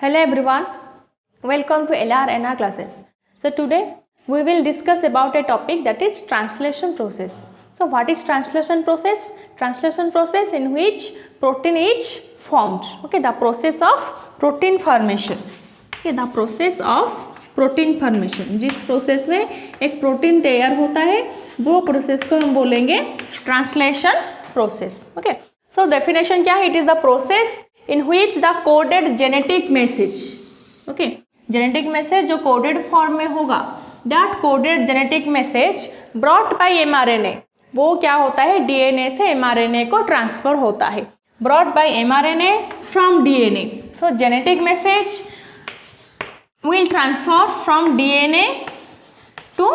Hello everyone, welcome to LRNR classes. So today we will discuss about a topic that is translation process. So what is translation process? Translation process in which protein is formed. Okay, the process of protein formation. Okay, the process of protein formation. जिस process में एक protein तैयार होता है वो process को हम बोलेंगे translation process. Okay, so definition क्या है? It is the process in which the coded genetic message, okay, genetic message जो coded form में होगा, that coded genetic message brought by mRNA, वो क्या होता है? DNA से mRNA को ट्रांसफर होता है. brought by mRNA from DNA. so genetic message will transfer from DNA to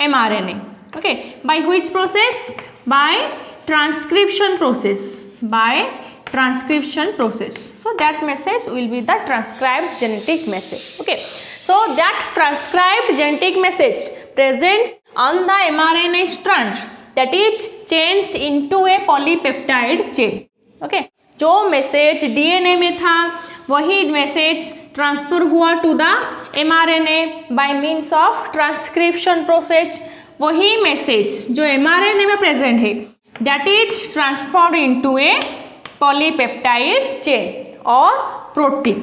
mRNA. okay, by which process? By transcription process. By transcription process. So that message will be the transcribed genetic message. Okay, so that transcribed genetic message present on the mRNA strand that is changed into a polypeptide chain. Okay, जो message DNA में था वही message transfer हुआ to the mRNA by means of transcription process. वही message जो mRNA में present है that is transferred into a polypeptide chain or protein.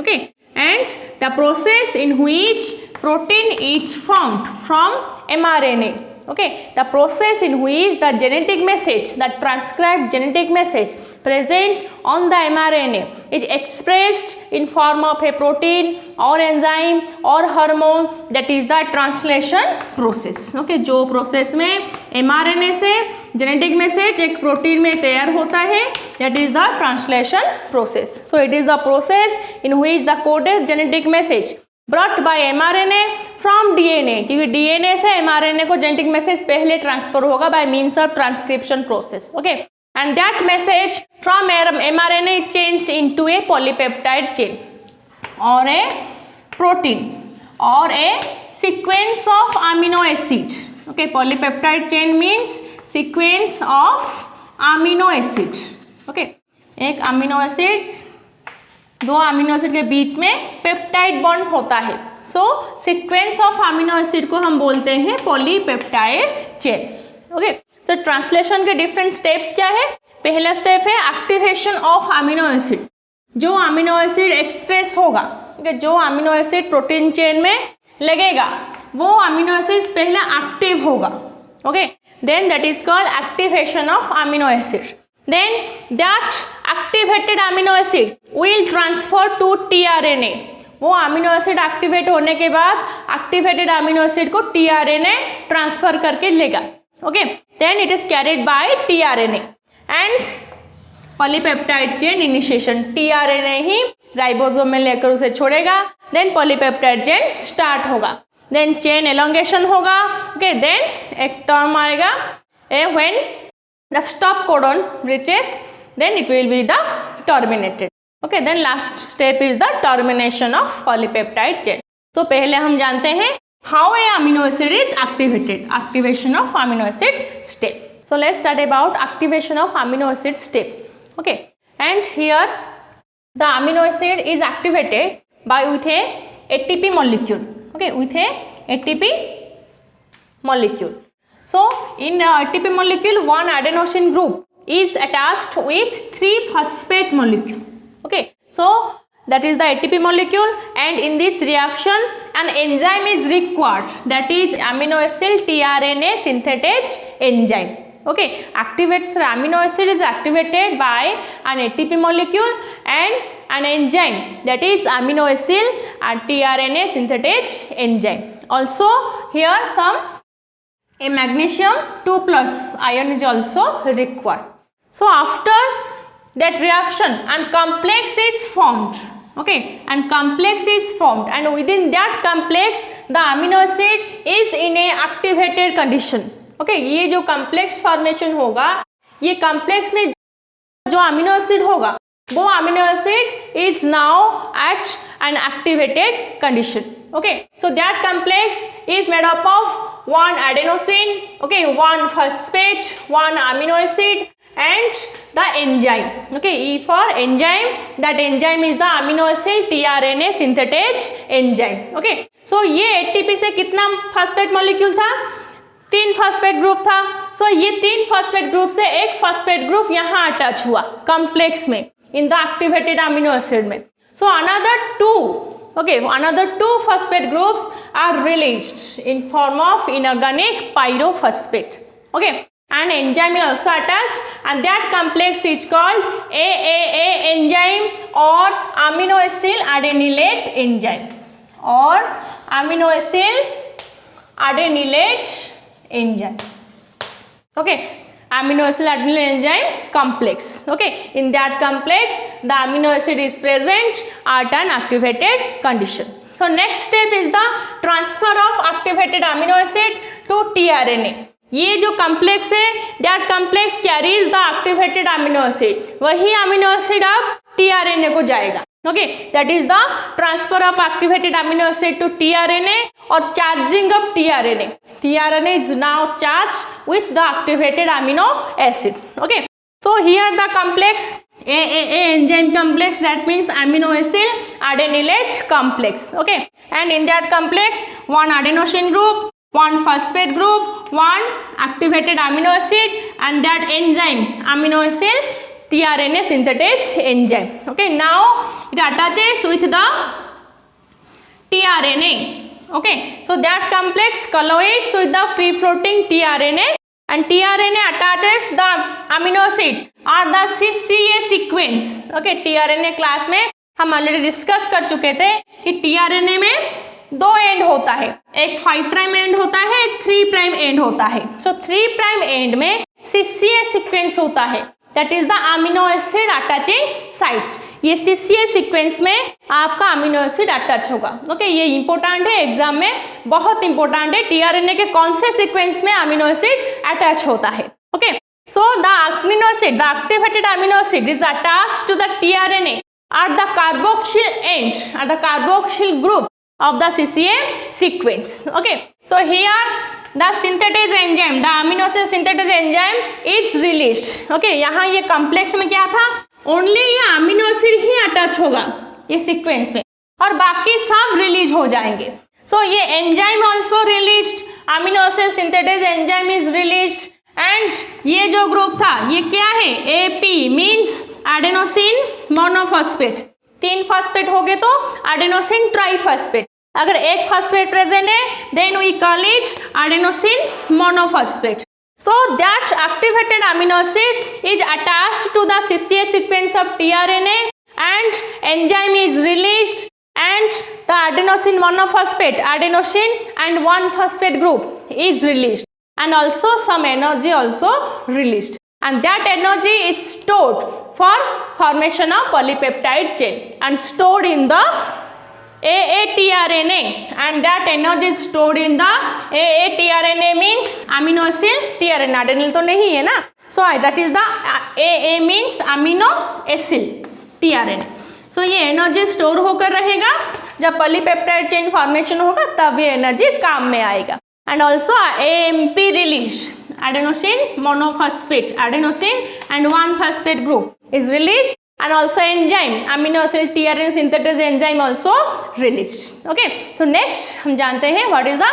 Okay, and the process in which protein is formed from mRNA. Okay, the process in which the genetic message, the transcribed genetic message present on the mRNA is expressed in form of a protein or enzyme or hormone, that is the translation process. Okay, जो process में mRNA से genetic message एक protein में तैयार होता है that is the translation process. So it is the process in which the coded genetic message brought by mRNA from DNA, क्योंकि DNA से mRNA को genetic message पहले ट्रांसफर होगा by means of transcription process. Okay, and that message from mRNA is changed into a polypeptide chain or a protein or a sequence of amino acid. Okay, polypeptide chain means sequence of amino acid. Okay, एक amino acid दो amino acid के बीच में peptide bond होता है. So sequence of amino acid को हम बोलते हैं पॉलीपेप्टाइड चेन. ओके, तो ट्रांसलेशन के डिफरेंट स्टेप्स क्या है? पहला स्टेप है एक्टिवेशन ऑफ अमीनो एसिड. जो अमीनो एसिड एक्सप्रेस होगा, जो अमीनो एसिड प्रोटीन चेन में लगेगा वो अमीनो एसिड पहले एक्टिव होगा. Okay, then that is called activation of amino acid. Then that activated amino acid will transfer to tRNA. वो amino एसिड एक्टिवेट होने के बाद एक्टिवेटेड अमीनो एसिड को tRNA ट्रांसफर करके लेगा. Okay, then it is carried by tRNA and polypeptide chain initiation. tRNA ही ribosome में लेकर उसे छोड़ेगा. देन पॉलीपेप्टाइड चेन स्टार्ट होगा. देन चेन एलोंगेशन होगा. ओके, देन एक टर्म आएगा when the stop codon reaches, then it will be the terminated. Okay, then last step is the termination of polypeptide chain. तो पहले हम जानते हैं how a amino acid is activated. Activation of amino acid step. So let's start about activation of amino acid step. Okay, and here the amino acid is activated by with a ATP molecule. Okay, with a ATP molecule. So in ATP molecule, one adenosine group is attached with 3 phosphate molecule. Okay, so that is the ATP molecule, and in this reaction an enzyme is required, that is amino acid tRNA synthetase enzyme. Okay, activates amino acid is activated by an ATP molecule and an enzyme, that is amino acid tRNA synthetase enzyme. Also here a magnesium 2+ ion is also required. So after that reaction and complex is formed. Okay, and complex is formed, and within that complex the amino acid is in a activated condition. Okay, ये जो complex formation होगा, ये complex में जो amino acid होगा वो amino acid is now at an activated condition. Okay, so that complex is made up of one adenosine, okay, one phosphate, one amino acid and the enzyme. Okay, E for enzyme, that enzyme is the amino acid tRNA synthetase enzyme. Okay, so ये ATP से कितना phosphate molecule था, 3 phosphate group था. सो ये 3 phosphate group से एक phosphate group यहाँ attach हुआ कॉम्प्लेक्स में in the activated amino acid में. सो another two phosphate groups are released in form of inorganic pyrophosphate. Okay, and enzyme is also attached, and that complex is called AAA enzyme or amino acyl adenylate enzyme or amino acyl adenylate enzyme. Okay, amino acyl adenylate enzyme complex. Okay, in that complex the amino acid is present at an activated condition. So next step is the transfer of activated amino acid to tRNA. ये जो complex है, that complex carries the activated amino acid, वही amino acid अब tRNA को जाएगा. Okay, that is the transfer of activated amino acid to tRNA और charging of tRNA. TRNA is now charged with the activated amino acid. Okay, so here the complex AAA enzyme complex, that means amino acyl adenylate complex. Okay, and in that complex one adenosine group, one phosphate group, one activated amino acid, and that enzyme amino acyl tRNA synthetase enzyme. Okay, now it attaches with the tRNA. Okay, so that complex colloids with the free floating tRNA, and tRNA attaches the amino acid or the CCA sequence. Okay, tRNA class में हम already discuss कर चुके थे कि tRNA में 2 and होता है, एक 5 प्राइम एंड होता है, एक 3 प्राइम एंड होता है. सो 3 प्राइम एंड में CCA सीक्वेंस होता है, that is the amino acid attaching site. ये CCA सीक्वेंस में आपका अमीनो एसिड अटैच होगा. ओके, ये इंपॉर्टेंट है, एग्जाम में बहुत इंपॉर्टेंट है, टीआरएनए के कौन से सीक्वेंस में अमीनो एसिड अटैच होता है. Okay, so the amino acid, the activated amino acid is attached to the tRNA at the carboxyl end, at the carboxyl group of the CCA sequence. Okay, so here the synthetase enzyme, the amino acid synthetase enzyme is released. Okay, यहाँ ये complex में क्या था, only ये amino acid ही attach होगा ये sequence में और बाकी सब रिलीज हो जाएंगे. So ये enzyme also released, amino acid synthetase enzyme is released, and ये जो ग्रुप था ये क्या है, AP means adenosine monophosphate. 3 phosphate हो गए तो एडेनोसिन ट्राइफॉस्फेट. अगर एक फॉस्फेट प्रेजेंट है then we call it adenosine monophosphate. So that activated amino acid is attached to the CCA sequence of tRNA and enzyme is released, and the adenosine monophosphate, adenosine and 1 phosphate group is released, and also some energy also released, and that energy is stored for formation of polypeptide chain and stored in the AATRNA, and that energy is stored in the AATRNA means amino acyl tRNA. adenyl तो नहीं है ना, so that is the AA means amino acyl tRNA. so ये energy store होकर रहेगा, जब polypeptide chain formation होगा तब ये एनर्जी काम में आएगा. and also AMP release, adenosine monophosphate, adenosine and 1 phosphate group is released, and also enzyme amino acid tRNA synthetase enzyme also released. Okay, so next हम जानते हैं what is the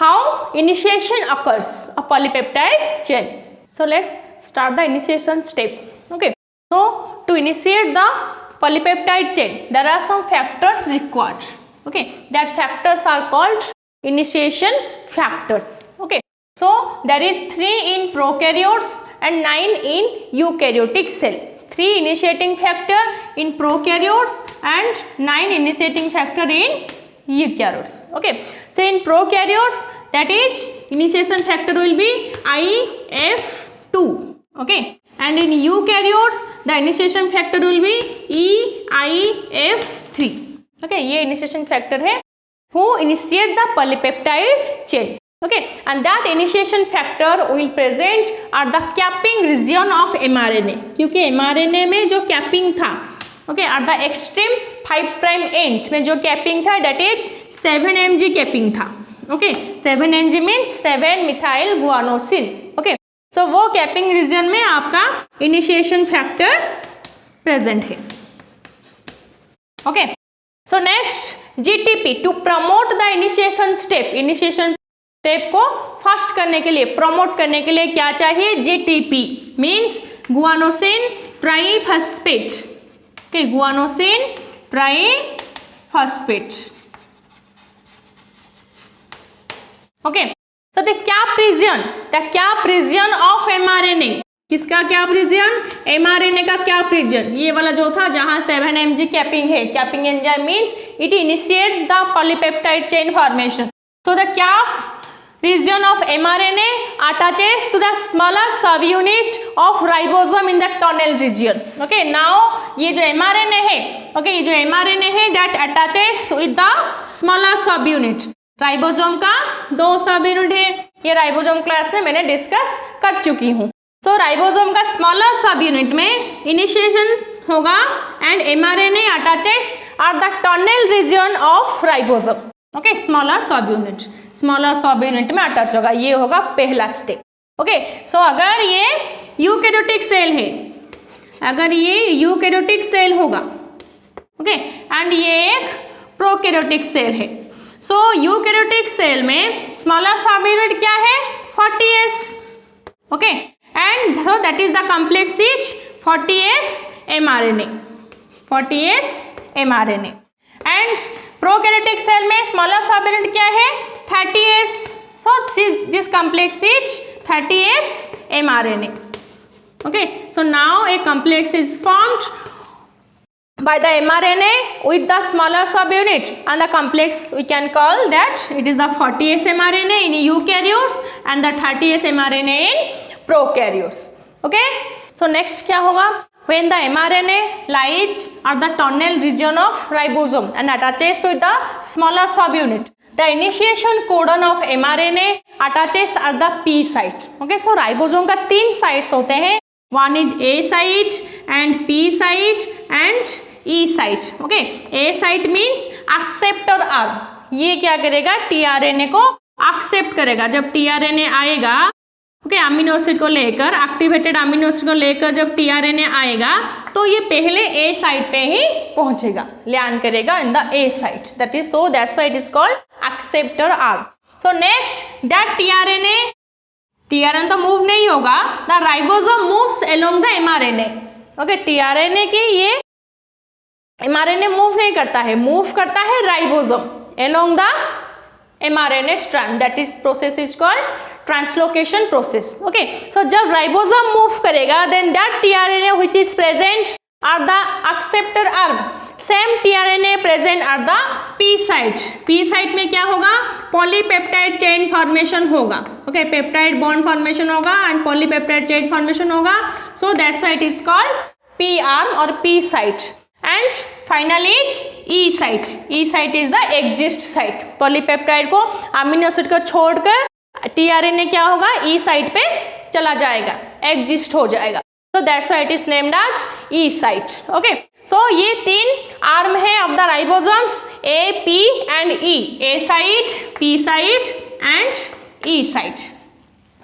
how initiation occurs of polypeptide chain. So let's start the initiation step. Okay, so to initiate the polypeptide chain there are some factors required. Okay, that factors are called initiation factors. Okay, so there is 3 in prokaryotes and 9 in eukaryotic cell. 3 initiating factor in prokaryotes and 9 initiating factor in eukaryotes. Okay, so in prokaryotes that is initiation factor will be IF2. Okay, and in eukaryotes the initiation factor will be EIF3. Okay, ये initiation factor है who initiate the polypeptide chain. Okay, and that initiation factor will present at the capping region of mRNA, क्योंकि mRNA में जो capping था, okay, at the extreme 5 prime end में जो capping था that is 7 mg capping था. Okay, 7 mg means 7 methyl guanosine. Okay, तो वो कैपिंग रीजन में आपका इनिशिएशन फैक्टर प्रेजेंट है। Okay, so next GTP, to promote the initiation step, initiation step को फास्ट करने के लिए, प्रमोट करने के लिए क्या चाहिए, GTP means guanosine triphosphate. Okay, guanosine triphosphate. Okay, so the cap region of mRNA, किसका कैप रीजन, mRNA का कैप रीजन, ये वाला जो था जहां 7 mg कैपिंग है, capping enzyme means it initiates the polypeptide chain formation. So the cap region of mRNA attaches to the smaller subunit of ribosome in the tunnel region. Okay, now ये जो mRNA है, okay, ये जो mRNA है that attaches with the smaller subunit. Ribosome का 2 सब unit है, ये राइबोसोम क्लास में मैंने डिस्कस कर चुकी हूँ। सो राइबोसोम का स्मॉलर सब यूनिट में इनिशिएशन होगा and mRNA attaches at the tunnel region of ribosome. Okay, smaller subunit में अटैच होगा, ये होगा पहला स्टेप। ओके, सो अगर ये यूकैरियोटिक सेल है, अगर ये यूकैरियोटिक सेल होगा, ओके, एंड ये एक प्रोकैरियोटिक सेल है। सो यूकैरियोटिक सेल में स्मॉलर सब यूनिट क्या है, 40S। Okay, and that is the complex is 40S mRNA, 40S mRNA। And prokaryotic cell में स्मॉलर सब यूनिट क्या है, 30S। So this complex is 30S mRNA। Okay, so now a complex is formed by the mRNA with the smaller subunit, and the complex we can call that it is the 40S mRNA in eukaryotes and the 30S mRNA in prokaryotes. Okay, so next क्या होगा, when the mRNA lies at the tunnel region of ribosome and attaches with the smaller subunit, the initiation codon of mRNA attaches at the P site. Okay, so ribosome का 3 sites होते हैं, one is A site and P site and E site. Okay, A site means acceptor arm, ये क्या करेगा, tRNA को accept करेगा। जब tRNA आएगा, ओके, अमीनो एसिड को लेकर, एक्टिवेटेड अमीनो एसिड को लेकर जब टीआरएनए आएगा तो ये पहले ए साइट पे ही पहुंचेगा, लैंड करेगा in the A site, that is, so that's why it is called acceptor arm. So next that tRNA तो मूव नहीं होगा, the ribosome moves along the mRNA. Okay, tRNA की ये mRNA मूव नहीं करता है, मूव करता है ribosome along the mRNA strand, that is process is called translocation process. Okay, so जब राइबोसोम मूव करेगा then that tRNA which is present at the acceptor arm, same tRNA present at the P site. P site में क्या होगा, polypeptide chain formation होगा। Okay, peptide bond formation होगा and polypeptide chain formation होगा, so that's why it is called P arm or P site. And finally E site. E site is the exist site. Polypeptide को, amino acid को छोड़कर tRNA क्या होगा, E site पे चला जाएगा, exist हो जाएगा। So that's why it is named as E site. Okay, so ये 3 आर्म है of the ribosomes, A, P and E. A site, P site and E site.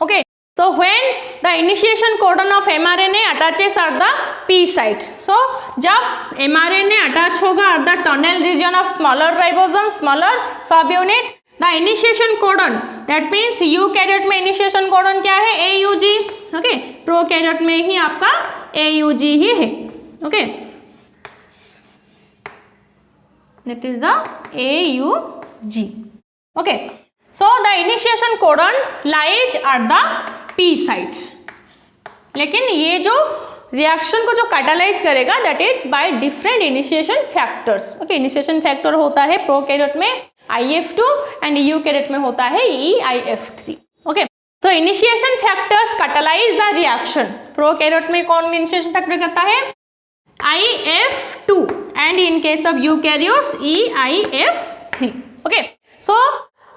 Okay, so when the initiation codon of mRNA attaches at the P site, so जब mRNA attach होगा at the tunnel region of smaller ribosome, smaller subunit, the initiation codon, that means eukaryote में initiation codon क्या है, AUG. okay, prokaryote में ही आपका AUG ही है। okay, that is the AUG. okay, so the initiation codon lies at the P site, लेकिन ये जो reaction को जो कैटालाइज करेगा that is by different initiation factors. Okay, initiation factor होता है प्रोकैरियोट में IF2 एंड यूकैरियोट में होता है EIF3। ओके, तो initiation factors catalyse the reaction. Prokaryote में कौन इनिशिएशन फैक्टर करता है, IF2 and in case of eukaryotes EIF3। Okay, so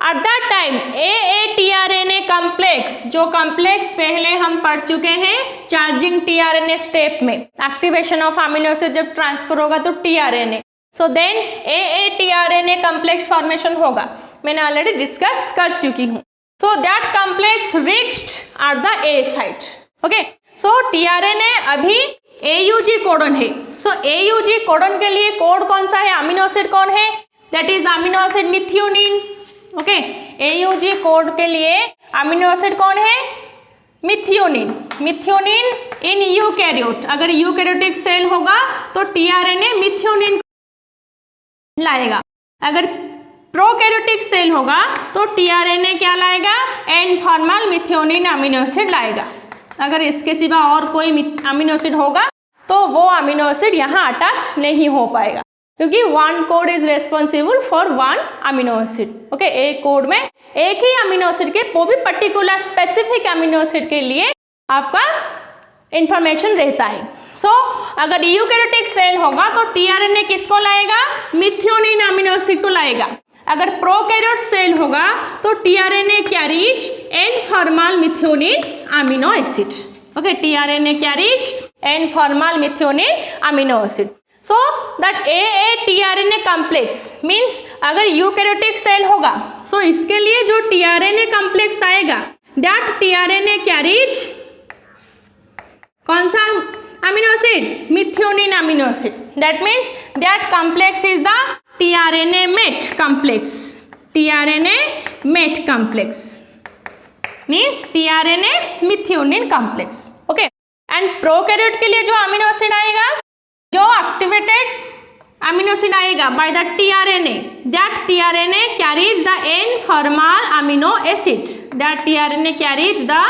at that time AATRNA complex, जो कॉम्प्लेक्स पहले हम पढ़ चुके हैं चार्जिंग टीआरएनए स्टेप में, एक्टिवेशन ऑफ अमीनो एसिड जब ट्रांसफर होगा तो tRNA, so then AATRNA complex formation होगा, मैंने ऑलरेडी डिस्कस कर चुकी हूँ। So that complex reached at the A site. Okay. So tRNA अभी AUG कोडन है. So AUG कोडन के लिए कोड कौन सा है, अमीनो एसिड कौन है, that is amino acid methionine. Okay, AUG code के लिए अमीनो एसिड कौन है, मिथियोनिन. मिथियोनिन इन यूकैरियोट, अगर यूकैरियोटिक सेल होगा तो tRNA मिथियोनिन लाएगा. अगर प्रोकैरियोटिक सेल होगा तो tRNA क्या लाएगा, N formyl methionine amino acid लाएगा. अगर इसके सिवा और कोई अमीनो एसिड होगा तो वो अमीनो एसिड यहाँ अटैच नहीं हो पाएगा, क्योंकि one code is responsible for one amino acid. Okay, एक कोड में एक ही अमीनो एसिड के वो भी पर्टिकुलर स्पेसिफिक अमीनो एसिड के लिए आपका इंफॉर्मेशन रहता है. सो अगर यूकैरियोटिक सेल होगा तो tRNA किसको लाएगा, मिथियोनिन अमीनो एसिड को लाएगा. अगर प्रोकैरियोट सेल होगा तो tRNA carries N formyl methionine amino acid. Okay, tRNA carries N formyl methionine amino acid. So that tRNA complex means अगर यूकैरियोटिक सेल होगा सो इसके लिए जो tRNA कॉम्प्लेक्स आएगा दैट tRNA कैरीज कौन सा amino acid, methionine amino acid. That means that complex is the tRNA MET complex. tRNA MET complex means tRNA methionine complex. Okay, and prokaryote के लिए जो अमीनो एसिड आएगा, जो activated amino acid आएगा by the tRNA, that tRNA carries the N formal amino acid. That tRNA carries the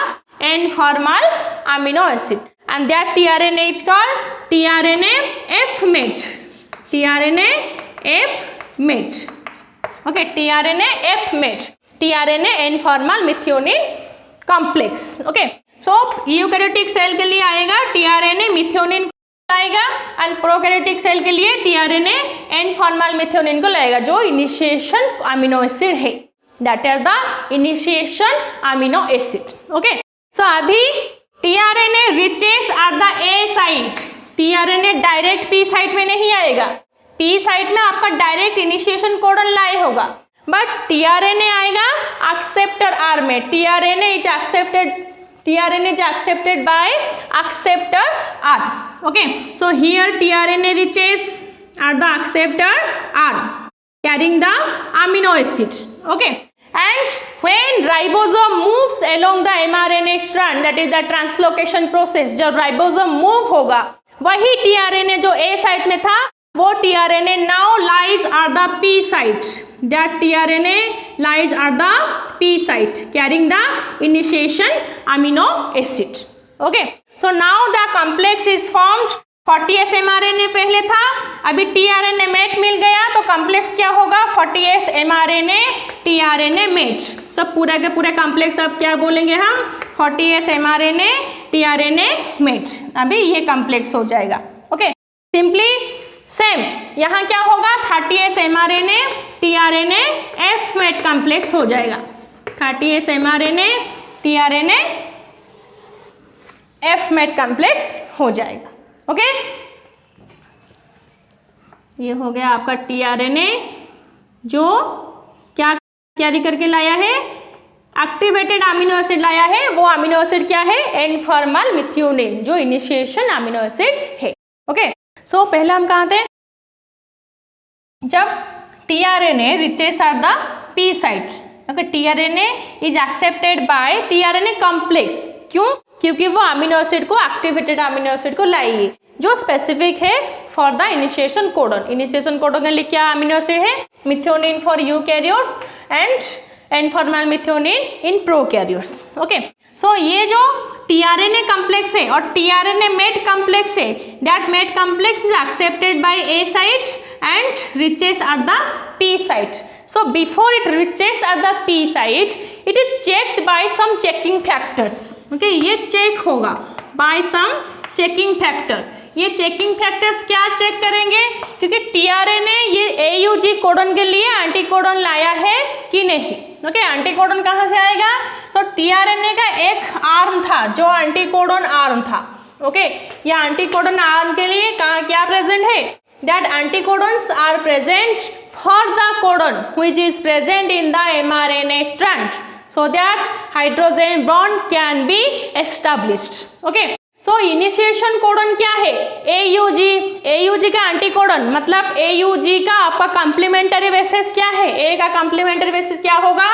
N formal amino acid, and that tRNA is called tRNA F-MET. tRNA F-MET. Okay, tRNA F-MET. tRNA N formal methionine complex. Okay, so eukaryotic cell के लिए आएगा tRNA methionine आएगा and prokaryotic cell के लिए tRNA N formyl methionine को लाएगा, जो initiation amino acid है. That is the initiation amino acid. Okay, so अभी tRNA reaches at the A site. tRNA direct P site में नहीं आएगा. P साइट में आपका डायरेक्ट इनिशिएशन कोडन लाए होगा, बट tRNA आएगा एक्सेप्टर R में. tRNA is accepted bye acceptor R. Okay, so here tRNA reaches at the acceptor R carrying the amino acid. Okay, and when ribosome moves along the mRNA strand, that is the translocation process, जब ribosome move होगा वही tRNA जो A site में था वो tRNA now lies at the P site. That tRNA lies at the P site carrying the initiation amino acid. Okay, so now the complex is formed. 40S mRNA पहले था, अभी tRNA MET मिल गया तो complex क्या होगा, 40S mRNA tRNA MET. तो पूरा के पूरे कॉम्प्लेक्स अब क्या बोलेंगे हम, 40S mRNA tRNA MET. अभी ये कॉम्प्लेक्स हो जाएगा. ओके, सिंपली सेम यहाँ क्या होगा, 30S mRNA tRNA F-MET complex हो जाएगा. 30S mRNA tRNA F-MET complex हो जाएगा. ओके, ये हो गया आपका tRNA जो क्या कैरी करके लाया है, एक्टिवेटेड अमीनो एसिड लाया है. वो अमीनो एसिड क्या है, एन फॉर्मल मिथियोनिन, जो इनिशिएशन अमीनो एसिड है. ओके, सो पहले हम कहाँ थे, जब tRNA reaches at the P site. Okay, tRNA is accepted by tRNA complex. क्यों, क्योंकि वो अमीनो एसिड को, एक्टिवेटेड अमीनो एसिड को लाएगी जो स्पेसिफिक है for the initiation codon. Initiation codon के लिए क्या अमीनो एसिड है, methionine for eukaryotes and N formyl methionine in prokaryotes. Okay, so ये जो tRNA कॉम्प्लेक्स है और tRNA MET कॉम्प्लेक्स है, that MET complex is accepted by A site and reaches at the P site. So before it reaches at the P site, it is checked by some checking factors. Okay, ये check होगा by some checking factor. ये checking factors क्या check करेंगे, क्योंकि tRNA ये AUG codon के लिए एंटीकोडन लाया है कि नहीं. ओके, एंटीकोडन कहाँ से आएगा, so tRNA का एक आर्म था जो एंटीकोडन आर्म था. ओके, ये एंटीकोडन आर्म के लिए कहाँ क्या प्रेजेंट है, that anticodons are present for the codon which is present in the mRNA strand. so that hydrogen bond can be established. Okay, so initiation codon क्या है? AUG. AUG का एंटीकोडन मतलब AUG का आपका कॉम्प्लीमेंट्री बेसिस क्या है? A का complementary basis क्या होगा?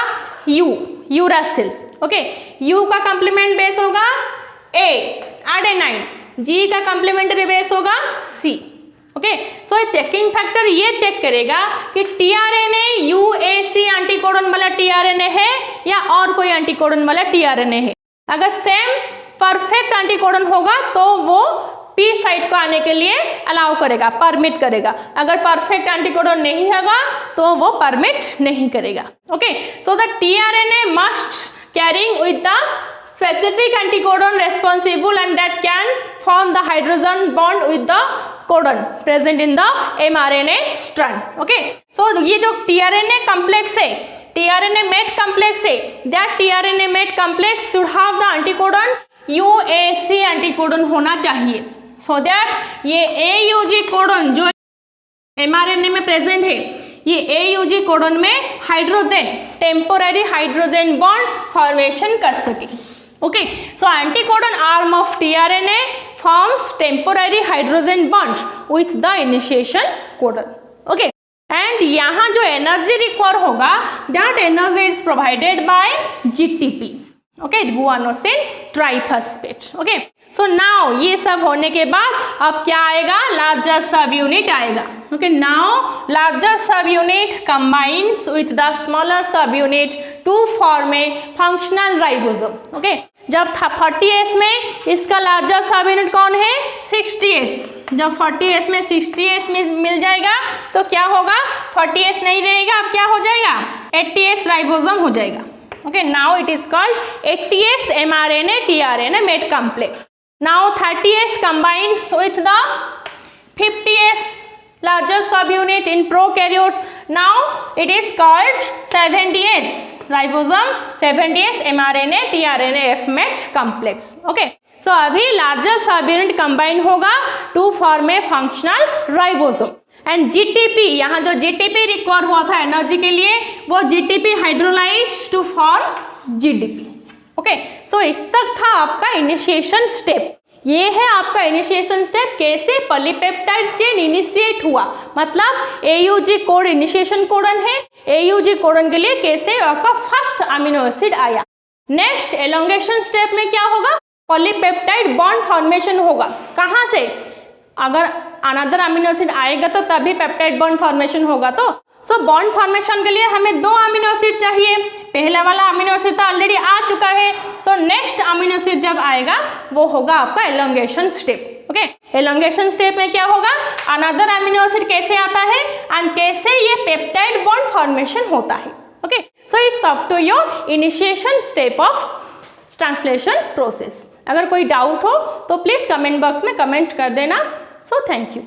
U, uracil. ओके, U का कॉम्प्लीमेंट बेस होगा A, एडेनाइन. G का कॉम्प्लीमेंट्री बेस होगा C. ओके, सो चेकिंग फैक्टर ये चेक करेगा कि टीआरएनए UAC एंटीकोडन वाला टीआरएनए है या और कोई एंटीकोडन वाला टीआरएनए है. अगर सेम परफेक्ट एंटीकोडन होगा तो वो पी साइट को आने के लिए अलाउ करेगा, परमिट करेगा. अगर परफेक्ट एंटीकोडन नहीं होगा तो वो परमिट नहीं करेगा. Okay, so the tRNA must carrying with the specific anticodon responsible and that can form the hydrogen bond with the codon present in the mRNA strand. Okay, so ये जो tRNA complex है, tRNA mate complex है, that tRNA mate complex should have the anticodon UAC anticodon होना चाहिए, so that ये AUG codon जो mRNA में present है, ये AUG कोडन में hydrogen temporary hydrogen bond formation कर सके. Okay, so एंटीकोडन arm of tRNA forms temporary hydrogen bond with the initiation codon. Okay, and यहाँ जो एनर्जी रिक्वायर होगा that energy is provided by GTP. Okay, guanosine triphosphate. Okay, so now ये सब होने के बाद अब क्या आएगा? लार्जर सब यूनिट आएगा. Okay, now larger subunit combines with the smaller subunit to form a functional ribosome. Okay, जब 40S में इसका लार्जर सब यूनिट कौन है? 60S. जब 40S में 60S मिल जाएगा तो क्या होगा? 40S नहीं रहेगा, अब क्या हो जाएगा? 80S राइबोसोम हो जाएगा. Okay, now it is called 80S mRNA tRNA mate complex. Now 30S combines with the 50S larger subunit in prokaryotes. Now it is called 70S ribosome 70S mRNA tRNA F mate complex. Okay, so अभी larger subunit combine होगा to form a functional ribosome. And GTP, यहाँ जो GTP require हुआ था energy के लिए वो GTP hydrolyse to form GDP. Okay, so इस तक था आपका इनिशिएशन स्टेप. ये है आपका इनिशिएशन स्टेप, कैसे पॉलीपेप्टाइड चेन इनिशिएट हुआ, मतलब AUG कोड इनिशिएशन कोडन है, AUG कोडन के लिए कैसे आपका फर्स्ट अमीनो एसिड आया. नेक्स्ट एलोंगेशन स्टेप में क्या होगा? पॉलीपेप्टाइड बॉन्ड फॉर्मेशन होगा. कहाँ से? अगर अनदर अमीनो एसिड आएगा तो तभी पेप्टाइड बॉन्ड फॉर्मेशन होगा. तो सो बॉन्ड फॉर्मेशन के लिए हमें 2 अमीनो एसिड चाहिए. पहला वाला अमीनो एसिड तो ऑलरेडी आ चुका है, सो नेक्स्ट अमीनो एसिड जब आएगा वो होगा आपका elongation step. Okay, elongation step में क्या होगा? अनदर अमीनो एसिड कैसे आता है एंड कैसे ये पेप्टाइड बॉन्ड फॉर्मेशन होता है. Okay, so it's up to your initiation step of translation process. अगर कोई डाउट हो तो प्लीज़ कमेंट बॉक्स में कमेंट कर देना. So thank you.